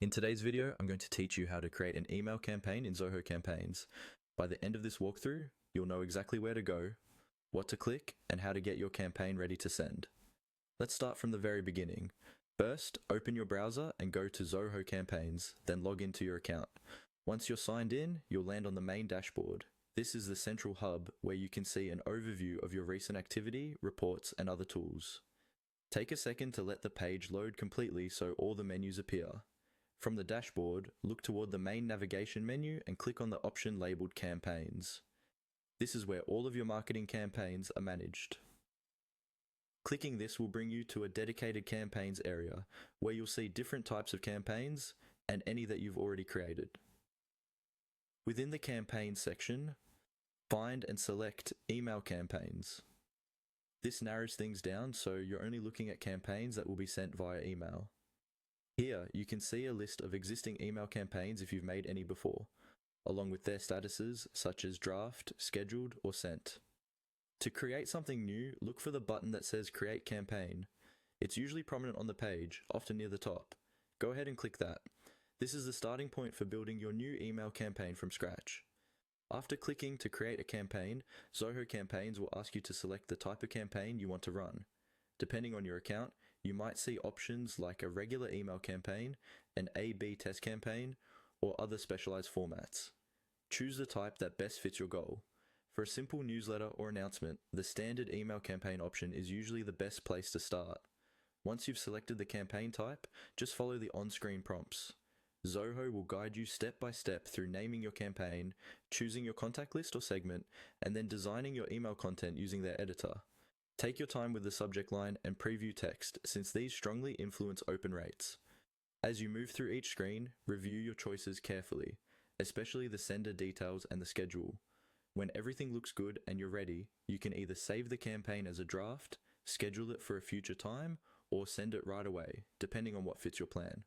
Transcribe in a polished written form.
In today's video, I'm going to teach you how to create an email campaign in Zoho Campaigns. By the end of this walkthrough, you'll know exactly where to go, what to click, and how to get your campaign ready to send. Let's start from the very beginning. First, open your browser and go to Zoho Campaigns, then log into your account. Once you're signed in, you'll land on the main dashboard. This is the central hub where you can see an overview of your recent activity, reports, and other tools. Take a second to let the page load completely so all the menus appear. From the dashboard, look toward the main navigation menu and click on the option labeled Campaigns. This is where all of your marketing campaigns are managed. Clicking this will bring you to a dedicated campaigns area where you'll see different types of campaigns and any that you've already created. Within the Campaigns section, find and select Email Campaigns. This narrows things down so you're only looking at campaigns that will be sent via email. Here, you can see a list of existing email campaigns if you've made any before, along with their statuses such as draft, scheduled, or sent. To create something new, look for the button that says Create Campaign. It's usually prominent on the page, often near the top. Go ahead and click that. This is the starting point for building your new email campaign from scratch. After clicking to create a campaign, Zoho Campaigns will ask you to select the type of campaign you want to run. Depending on your account, you might see options like a regular email campaign, an A/B test campaign, or other specialized formats. Choose the type that best fits your goal. For a simple newsletter or announcement, the standard email campaign option is usually the best place to start. Once you've selected the campaign type, just follow the on-screen prompts. Zoho will guide you step by step through naming your campaign, choosing your contact list or segment, and then designing your email content using their editor. Take your time with the subject line and preview text, since these strongly influence open rates. As you move through each screen, review your choices carefully, especially the sender details and the schedule. When everything looks good and you're ready, you can either save the campaign as a draft, schedule it for a future time, or send it right away, depending on what fits your plan.